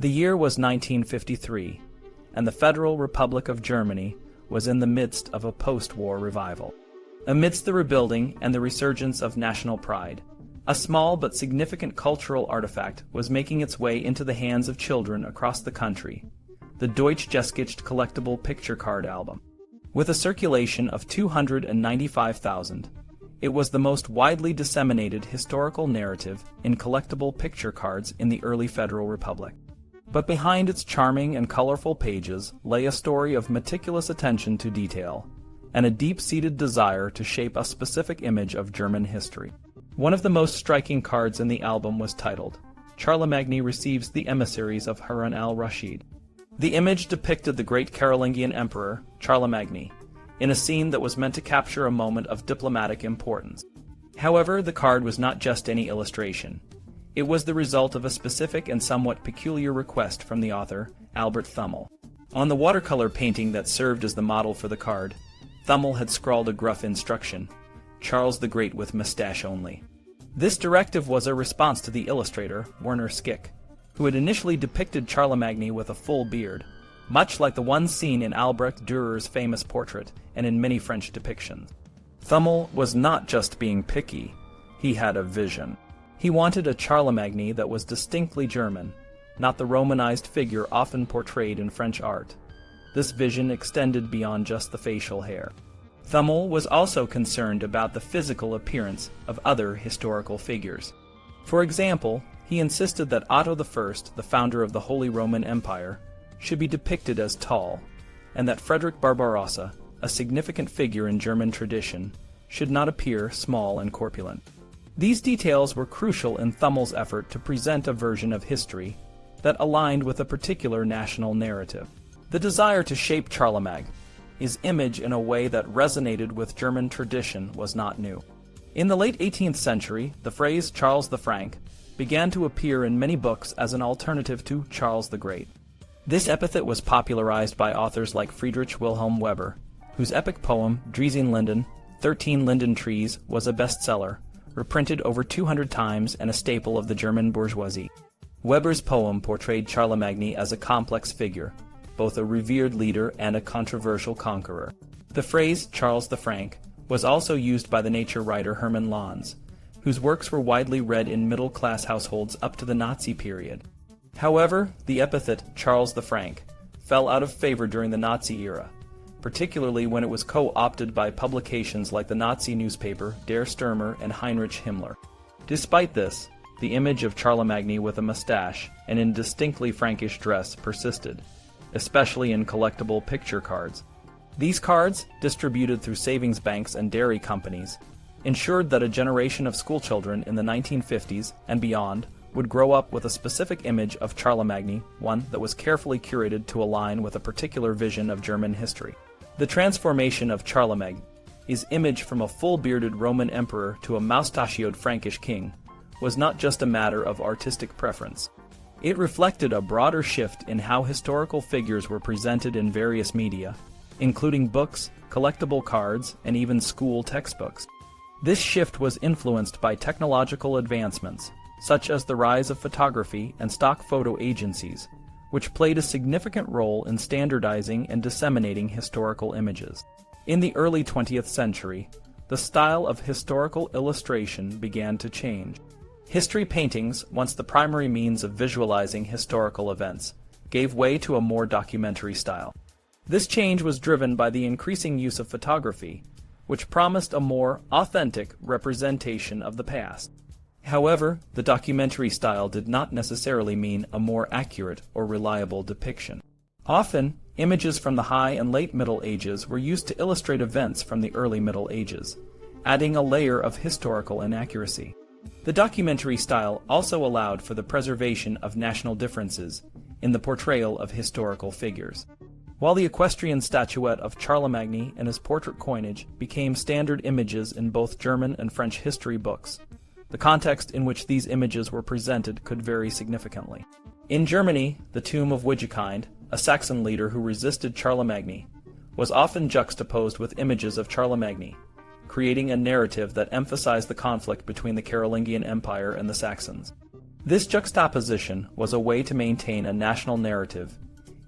The year was 1953, and the Federal Republic of Germany was in the midst of a post-war revival. Amidst the rebuilding and the resurgence of national pride, a small but significant cultural artifact was making its way into the hands of children across the country: the Deutsche Geschichte collectible picture card album. With a circulation of 295,000, it was the most widely disseminated historical narrative in collectible picture cards in the early Federal Republic. But behind its charming and colorful pages lay a story of meticulous attention to detail and a deep-seated desire to shape a specific image of German history. One of the most striking cards in the album was titled, "Charlemagne Receives the Emissaries of Harun al-Rashid." The image depicted the great Carolingian emperor, Charlemagne, in a scene that was meant to capture a moment of diplomatic importance. However, the card was not just any illustration. It was the result of a specific and somewhat peculiar request from the author, Albert Thummel. On the watercolor painting that served as the model for the card, Thummel had scrawled a gruff instruction: "Charles the Great with Moustache only." This directive was a response to the illustrator, Werner Schick, who had initially depicted Charlemagne with a full beard, much like the one seen in Albrecht Dürer's famous portrait and in many French depictions. Thummel was not just being picky, he had a vision. He wanted a Charlemagne that was distinctly German, not the Romanized figure often portrayed in French art. This vision extended beyond just the facial hair. Thummel was also concerned about the physical appearance of other historical figures. For example, he insisted that Otto I, the founder of the Holy Roman Empire, should be depicted as tall, and that Frederick Barbarossa, a significant figure in German tradition, should not appear small and corpulent. These details were crucial in Thummel's effort to present a version of history that aligned with a particular national narrative. The desire to shape Charlemagne, his image in a way that resonated with German tradition, was not new. In the late 18th century, the phrase Charles the Frank began to appear in many books as an alternative to Charles the Great. This epithet was popularized by authors like Friedrich Wilhelm Weber, whose epic poem, Driesen-Linden, 13 Linden Trees, was a bestseller, reprinted over 200 times and a staple of the German bourgeoisie. Weber's poem portrayed Charlemagne as a complex figure, both a revered leader and a controversial conqueror. The phrase Charles the Frank was also used by the nature writer Hermann Lanz, whose works were widely read in middle-class households up to the Nazi period. However, the epithet Charles the Frank fell out of favor during the Nazi era, particularly when it was co-opted by publications like the Nazi newspaper Der Stürmer and Heinrich Himmler. Despite this, the image of Charlemagne with a mustache and in distinctly Frankish dress persisted, especially in collectible picture cards. These cards, distributed through savings banks and dairy companies, ensured that a generation of schoolchildren in the 1950s and beyond would grow up with a specific image of Charlemagne, one that was carefully curated to align with a particular vision of German history. The transformation of Charlemagne, his image from a full-bearded Roman emperor to a moustachioed Frankish king, was not just a matter of artistic preference. It reflected a broader shift in how historical figures were presented in various media, including books, collectible cards, and even school textbooks. This shift was influenced by technological advancements, such as the rise of photography and stock photo agencies, which played a significant role in standardizing and disseminating historical images. In the early 20th century, the style of historical illustration began to change. History paintings, once the primary means of visualizing historical events, gave way to a more documentary style. This change was driven by the increasing use of photography, which promised a more authentic representation of the past. However, the documentary style did not necessarily mean a more accurate or reliable depiction. Often, images from the High and Late Middle Ages were used to illustrate events from the Early Middle Ages, adding a layer of historical inaccuracy. The documentary style also allowed for the preservation of national differences in the portrayal of historical figures. While the equestrian statuette of Charlemagne and his portrait coinage became standard images in both German and French history books, the context in which these images were presented could vary significantly. In Germany, the tomb of Widukind, a Saxon leader who resisted Charlemagne, was often juxtaposed with images of Charlemagne, creating a narrative that emphasized the conflict between the Carolingian Empire and the Saxons. This juxtaposition was a way to maintain a national narrative,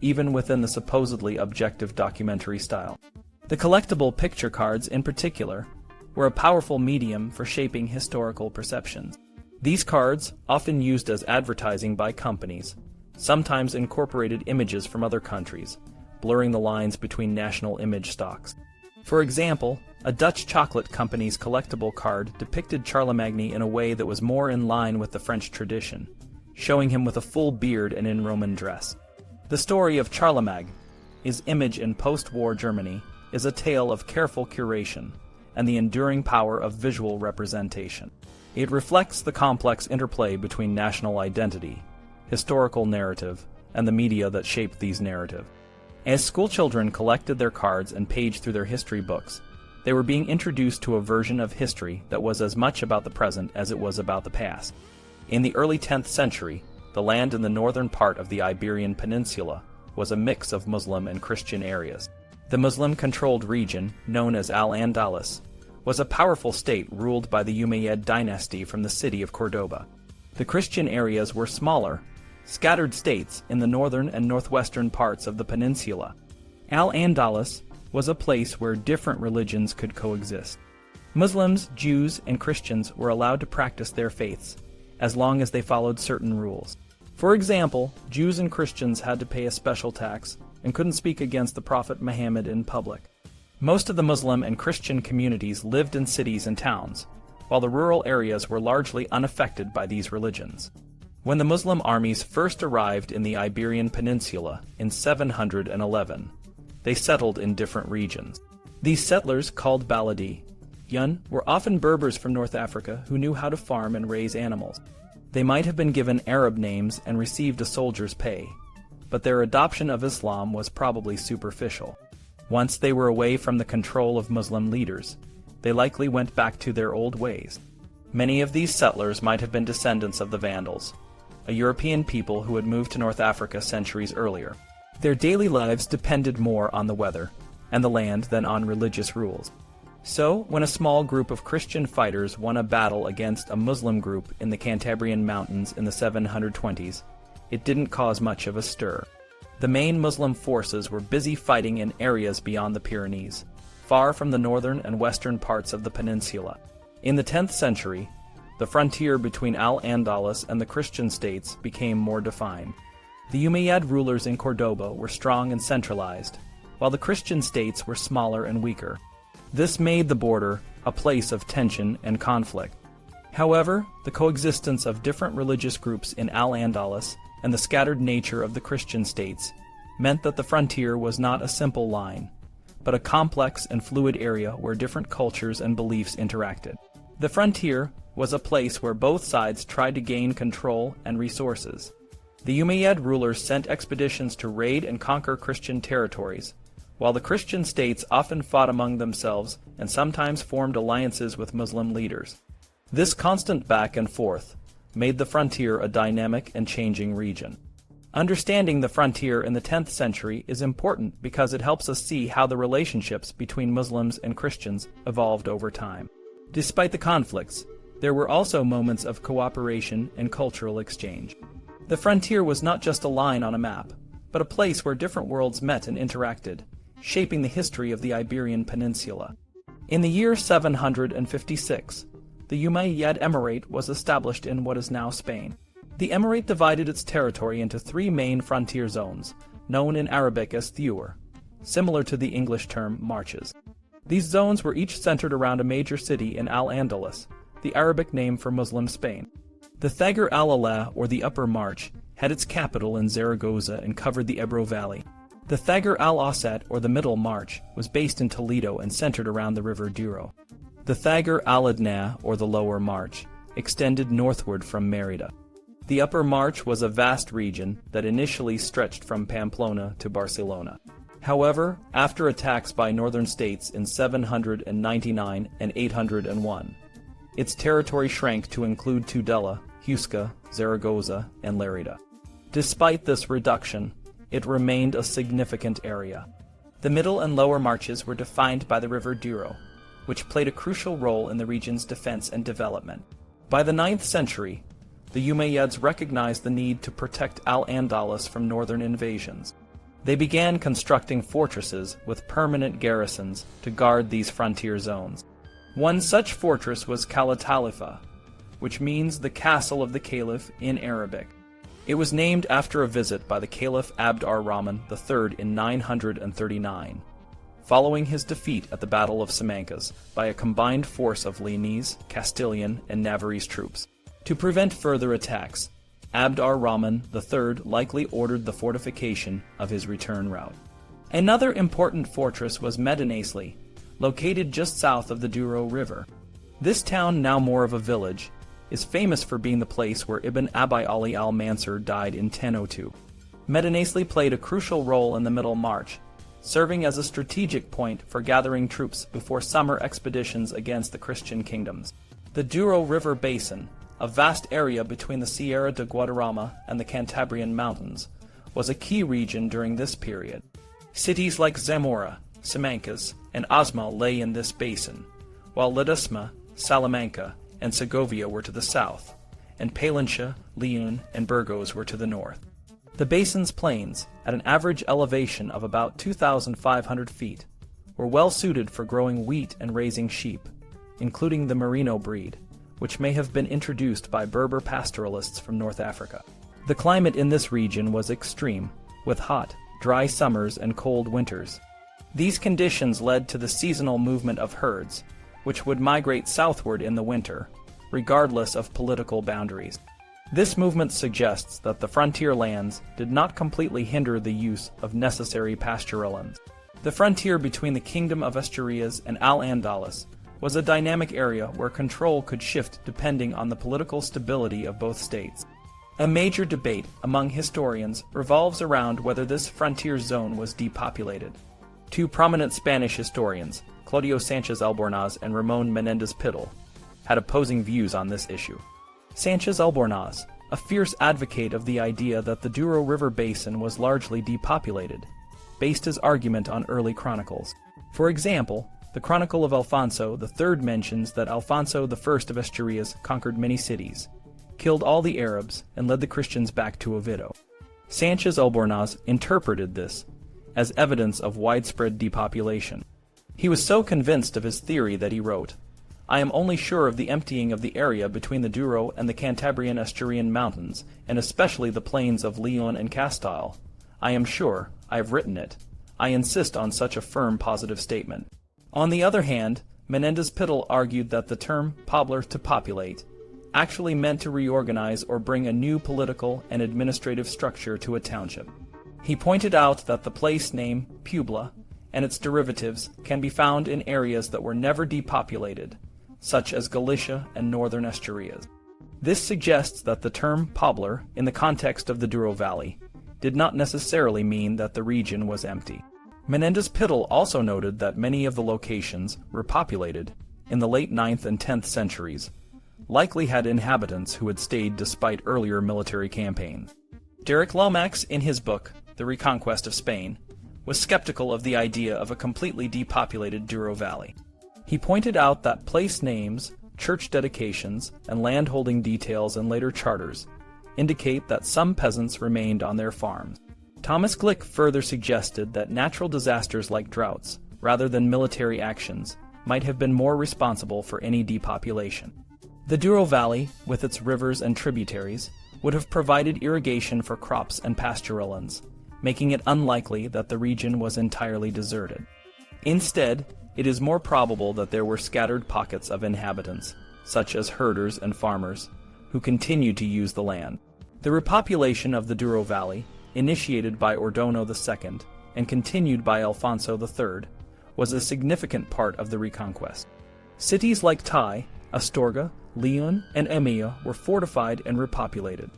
even within the supposedly objective documentary style. The collectible picture cards, in particular, were a powerful medium for shaping historical perceptions. These cards, often used as advertising by companies, sometimes incorporated images from other countries, blurring the lines between national image stocks. For example, a Dutch chocolate company's collectible card depicted Charlemagne in a way that was more in line with the French tradition, showing him with a full beard and in Roman dress. The story of Charlemagne, his image in post-war Germany, is a tale of careful curation and the enduring power of visual representation. It reflects the complex interplay between national identity, historical narrative, and the media that shaped these narratives. As schoolchildren collected their cards and paged through their history books, they were being introduced to a version of history that was as much about the present as it was about the past. In the early 10th century, the land in the northern part of the Iberian Peninsula was a mix of Muslim and Christian areas. The Muslim-controlled region, known as Al-Andalus, was a powerful state ruled by the Umayyad dynasty from the city of Cordoba. The Christian areas were smaller, scattered states in the northern and northwestern parts of the peninsula. Al-Andalus was a place where different religions could coexist. Muslims, Jews, and Christians were allowed to practice their faiths, as long as they followed certain rules. For example, Jews and Christians had to pay a special tax and couldn't speak against the Prophet Muhammad in public. Most of the Muslim and Christian communities lived in cities and towns, while the rural areas were largely unaffected by these religions. When the Muslim armies first arrived in the Iberian Peninsula in 711, they settled in different regions. These settlers, called Baladi, were often Berbers from North Africa who knew how to farm and raise animals. They might have been given Arab names and received a soldier's pay, but their adoption of Islam was probably superficial. Once they were away from the control of Muslim leaders, they likely went back to their old ways. Many of these settlers might have been descendants of the Vandals, a European people who had moved to North Africa centuries earlier. Their daily lives depended more on the weather and the land than on religious rules. So, when a small group of Christian fighters won a battle against a Muslim group in the Cantabrian Mountains in the 720s, it didn't cause much of a stir. The main Muslim forces were busy fighting in areas beyond the Pyrenees, far from the northern and western parts of the peninsula. In the 10th century, the frontier between Al-Andalus and the Christian states became more defined. The Umayyad rulers in Cordoba were strong and centralized, while the Christian states were smaller and weaker. This made the border a place of tension and conflict. However, the coexistence of different religious groups in Al-Andalus and the scattered nature of the Christian states meant that the frontier was not a simple line, but a complex and fluid area where different cultures and beliefs interacted. The frontier was a place where both sides tried to gain control and resources. The Umayyad rulers sent expeditions to raid and conquer Christian territories, while the Christian states often fought among themselves and sometimes formed alliances with Muslim leaders. This constant back and forth made the frontier a dynamic and changing region. Understanding the frontier in the 10th century is important because it helps us see how the relationships between Muslims and Christians evolved over time. Despite the conflicts, there were also moments of cooperation and cultural exchange. The frontier was not just a line on a map, but a place where different worlds met and interacted, shaping the history of the Iberian Peninsula. In the year 756, the Umayyad Emirate was established in what is now Spain. The emirate divided its territory into three main frontier zones, known in Arabic as Thur, similar to the English term marches. These zones were each centered around a major city in Al-Andalus, the Arabic name for Muslim Spain. The Thagr al-Ala, or the Upper March, had its capital in Zaragoza and covered the Ebro Valley. The Thagr al-Awsat, or the Middle March, was based in Toledo and centered around the river Douro. The Thagr al-Adna, or the Lower March, extended northward from Merida. The Upper March was a vast region that initially stretched from Pamplona to Barcelona. However, after attacks by northern states in 799 and 801, its territory shrank to include Tudela, Huesca, Zaragoza, and Lerida. Despite this reduction, it remained a significant area. The middle and lower marches were defined by the river Douro, which played a crucial role in the region's defense and development. By the 9th century, the Umayyads recognized the need to protect Al-Andalus from northern invasions. They began constructing fortresses with permanent garrisons to guard these frontier zones. One such fortress was Calatalifa, which means the castle of the Caliph in Arabic. It was named after a visit by the Caliph Abd ar-Rahman III in 939, following his defeat at the Battle of Simancas by a combined force of Leonese, Castilian, and Navarrese troops. To prevent further attacks, Abd ar-Rahman III likely ordered the fortification of his return route. Another important fortress was Medinaceli, located just south of the Douro River. This town, now more of a village, is famous for being the place where Ibn Abi Ali al-Mansur died in 1002. Medinaceli played a crucial role in the Middle March, serving as a strategic point for gathering troops before summer expeditions against the Christian kingdoms. The Douro River Basin, a vast area between the Sierra de Guadarrama and the Cantabrian Mountains, was a key region during this period. Cities like Zamora, Simancas, and Osma lay in this basin, while Ledesma, Salamanca, and Segovia were to the south, and Palencia, Leon, and Burgos were to the north. The basin's plains, at an average elevation of about 2,500 feet, were well suited for growing wheat and raising sheep, including the Merino breed, which may have been introduced by Berber pastoralists from North Africa. The climate in this region was extreme, with hot, dry summers and cold winters. These conditions led to the seasonal movement of herds, which would migrate southward in the winter, regardless of political boundaries. This movement suggests that the frontier lands did not completely hinder the use of necessary pastural lands. The frontier between the Kingdom of Asturias and Al-Andalus was a dynamic area where control could shift depending on the political stability of both states. A major debate among historians revolves around whether this frontier zone was depopulated. Two prominent Spanish historians, Claudio Sanchez Albornoz and Ramon Menendez Pidal, had opposing views on this issue. Sanchez Albornoz, a fierce advocate of the idea that the Douro River Basin was largely depopulated, based his argument on early chronicles. For example, the Chronicle of Alfonso III mentions that Alfonso I of Asturias conquered many cities, killed all the Arabs, and led the Christians back to Oviedo. Sanchez Albornoz interpreted this as evidence of widespread depopulation. He was so convinced of his theory that he wrote, "I am only sure of the emptying of the area between the Douro and the Cantabrian Asturian mountains, and especially the plains of Leon and Castile. I am sure, I have written it. I insist on such a firm positive statement." On the other hand, Menendez Pidal argued that the term poblar, to populate, actually meant to reorganize or bring a new political and administrative structure to a township. He pointed out that the place name Puebla and its derivatives can be found in areas that were never depopulated, such as Galicia and northern Asturias. This suggests that the term poblar, in the context of the Douro Valley, did not necessarily mean that the region was empty. Menendez Pidal also noted that many of the locations repopulated in the late 9th and 10th centuries likely had inhabitants who had stayed despite earlier military campaigns. Derek Lomax, in his book, The Reconquest of Spain, was skeptical of the idea of a completely depopulated Douro Valley. He pointed out that place names, church dedications, and landholding details in later charters indicate that some peasants remained on their farms. Thomas Glick further suggested that natural disasters like droughts, rather than military actions, might have been more responsible for any depopulation. The Douro Valley, with its rivers and tributaries, would have provided irrigation for crops and pastorallands, making it unlikely that the region was entirely deserted. Instead, it is more probable that there were scattered pockets of inhabitants, such as herders and farmers, who continued to use the land. The repopulation of the Douro Valley, initiated by Ordono II and continued by Alfonso III, was a significant part of the Reconquest. Cities like Tai, Astorga, Leon, and Emia were fortified and repopulated.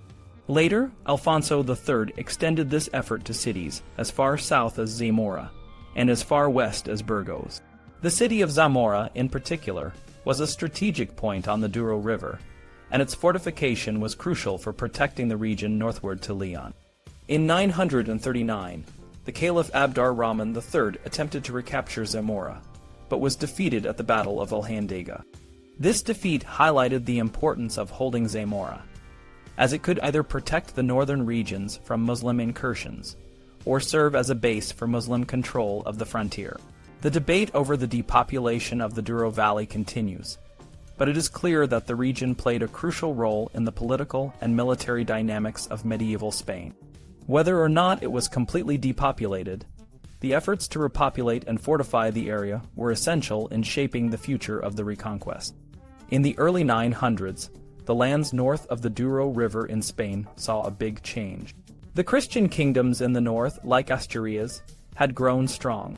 Later, Alfonso III extended this effort to cities as far south as Zamora and as far west as Burgos. The city of Zamora, in particular, was a strategic point on the Douro River, and its fortification was crucial for protecting the region northward to Leon. In 939, the Caliph Abd ar-Rahman III attempted to recapture Zamora, but was defeated at the Battle of Alhandega. This defeat highlighted the importance of holding Zamora. as it could either protect the northern regions from Muslim incursions or serve as a base for Muslim control of the frontier. The debate over the depopulation of the Douro Valley continues, but it is clear that the region played a crucial role in the political and military dynamics of medieval Spain. Whether or not it was completely depopulated, the efforts to repopulate and fortify the area were essential in shaping the future of the Reconquest. In the early 900s, the lands north of the Douro River in Spain saw a big change. The Christian kingdoms in the north, like Asturias, had grown strong.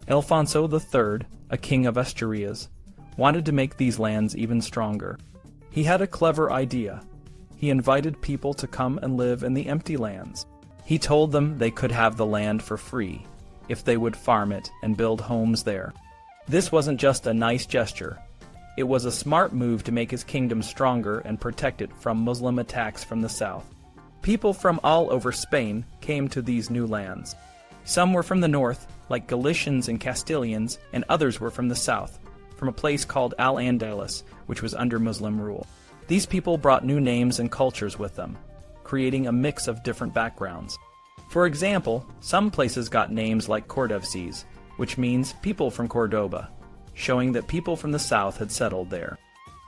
Alfonso III, a king of Asturias, wanted to make these lands even stronger. He had a clever idea. He invited people to come and live in the empty lands. He told them they could have the land for free if they would farm it and build homes there. This wasn't just a nice gesture. It was a smart move to make his kingdom stronger and protect it from Muslim attacks from the south. People from all over Spain came to these new lands. Some were from the north, like Galicians and Castilians, and others were from the south, from a place called Al-Andalus, which was under Muslim rule. These people brought new names and cultures with them, creating a mix of different backgrounds. For example, some places got names like Cordovses, which means people from Cordoba, showing that people from the south had settled there.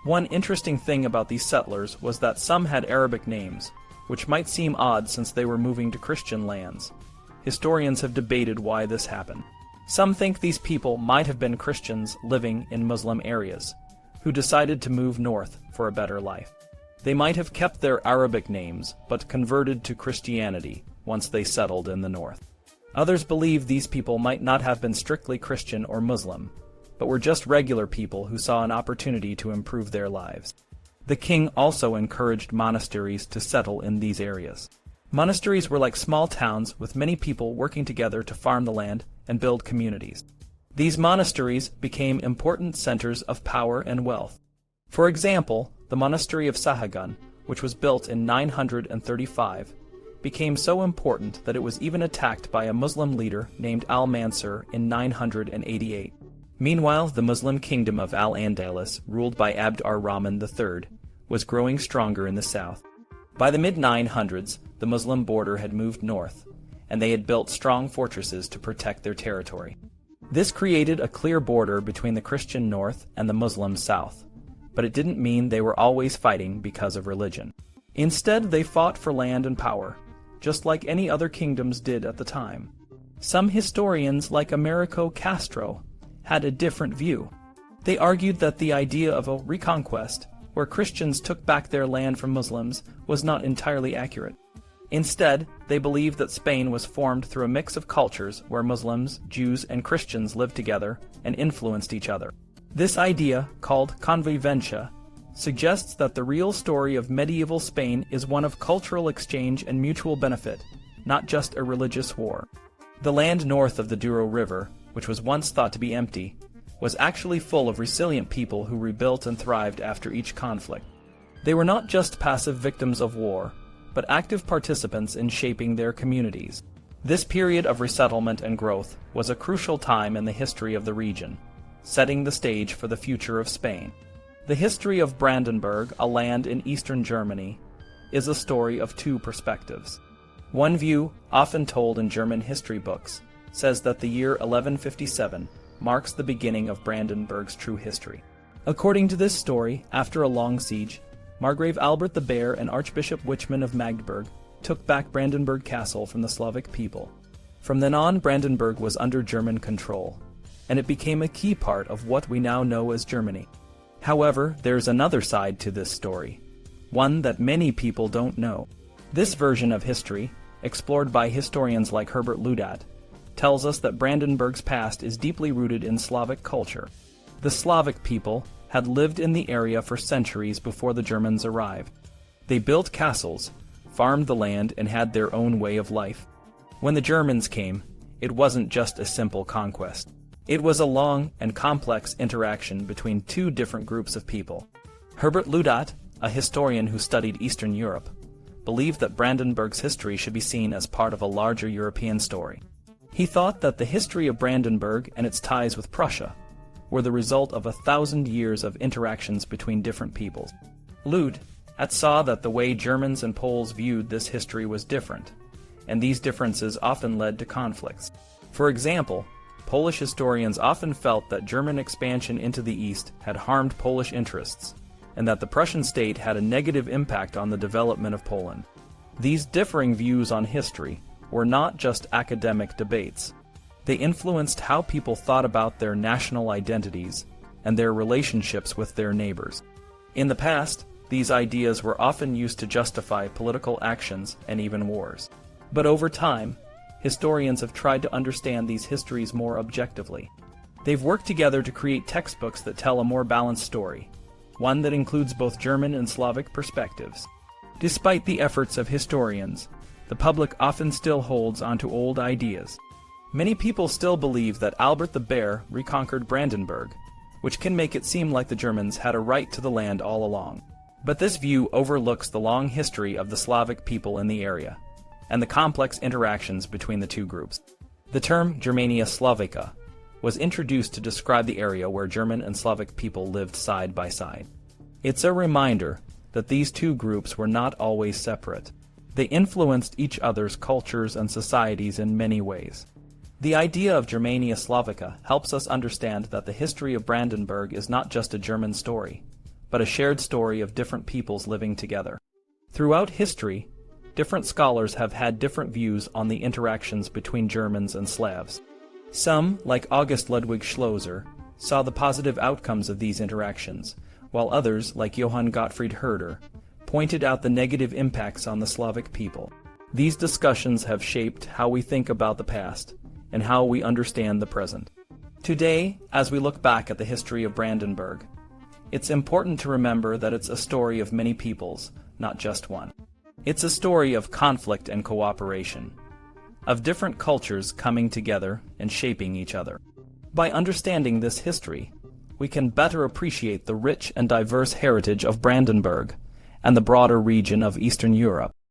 One interesting thing about these settlers was that some had Arabic names, which might seem odd since they were moving to Christian lands. Historians have debated why this happened. Some think these people might have been Christians living in Muslim areas, who decided to move north for a better life. They might have kept their Arabic names, but converted to Christianity once they settled in the north. Others believe these people might not have been strictly Christian or Muslim, but were just regular people who saw an opportunity to improve their lives. The king also encouraged monasteries to settle in these areas. Monasteries were like small towns with many people working together to farm the land and build communities. These monasteries became important centers of power and wealth. For example, the monastery of Sahagun, which was built in 935, became so important that it was even attacked by a Muslim leader named Al-Mansur in 988. Meanwhile, the Muslim kingdom of Al-Andalus, ruled by Abd ar-Rahman III, was growing stronger in the south. By the mid-900s, the Muslim border had moved north, and they had built strong fortresses to protect their territory. This created a clear border between the Christian north and the Muslim south, but it didn't mean they were always fighting because of religion. Instead, they fought for land and power, just like any other kingdoms did at the time. Some historians, like Americo Castro, had a different view. They argued that the idea of a reconquest, where Christians took back their land from Muslims, was not entirely accurate. Instead, they believed that Spain was formed through a mix of cultures where Muslims, Jews, and Christians lived together and influenced each other. This idea, called convivencia, suggests that the real story of medieval Spain is one of cultural exchange and mutual benefit, not just a religious war. The land north of the Douro River, which was once thought to be empty, was actually full of resilient people who rebuilt and thrived after each conflict. They were not just passive victims of war, but active participants in shaping their communities. This period of resettlement and growth was a crucial time in the history of the region, setting the stage for the future of Spain. The history of Brandenburg, a land in eastern Germany, is a story of two perspectives. One view, often told in German history books, says that the year 1157 marks the beginning of Brandenburg's true history. According to this story, after a long siege, Margrave Albert the Bear and Archbishop Wichman of Magdeburg took back Brandenburg Castle from the Slavic people. From then on, Brandenburg was under German control, and it became a key part of what we now know as Germany. However, there's another side to this story, one that many people don't know. This version of history, explored by historians like Herbert Ludat, tells us that Brandenburg's past is deeply rooted in Slavic culture. The Slavic people had lived in the area for centuries before the Germans arrived. They built castles, farmed the land, and had their own way of life. When the Germans came, it wasn't just a simple conquest. It was a long and complex interaction between two different groups of people. Herbert Ludat, a historian who studied Eastern Europe, believed that Brandenburg's history should be seen as part of a larger European story. He thought that the history of Brandenburg and its ties with Prussia were the result of 1,000 years of interactions between different peoples. Lud, and saw that the way Germans and Poles viewed this history was different, and these differences often led to conflicts. For example, Polish historians often felt that German expansion into the east had harmed Polish interests, and that the Prussian state had a negative impact on the development of Poland. These differing views on history were not just academic debates. They influenced how people thought about their national identities and their relationships with their neighbors. In the past, these ideas were often used to justify political actions and even wars. But over time, historians have tried to understand these histories more objectively. They've worked together to create textbooks that tell a more balanced story, one that includes both German and Slavic perspectives. Despite the efforts of historians, the public often still holds onto old ideas. Many people still believe that Albert the Bear reconquered Brandenburg, which can make it seem like the Germans had a right to the land all along. But this view overlooks the long history of the Slavic people in the area, and the complex interactions between the two groups. The term Germania Slavica was introduced to describe the area where German and Slavic people lived side by side. It's a reminder that these two groups were not always separate. They influenced each other's cultures and societies in many ways. The idea of Germania Slavica helps us understand that the history of Brandenburg is not just a German story, but a shared story of different peoples living together. Throughout history, different scholars have had different views on the interactions between Germans and Slavs. Some, like August Ludwig Schlosser, saw the positive outcomes of these interactions, while others, like Johann Gottfried Herder, pointed out the negative impacts on the Slavic people. These discussions have shaped how we think about the past and how we understand the present. Today, as we look back at the history of Brandenburg, it's important to remember that it's a story of many peoples, not just one. It's a story of conflict and cooperation, of different cultures coming together and shaping each other. By understanding this history, we can better appreciate the rich and diverse heritage of Brandenburg and the broader region of Eastern Europe.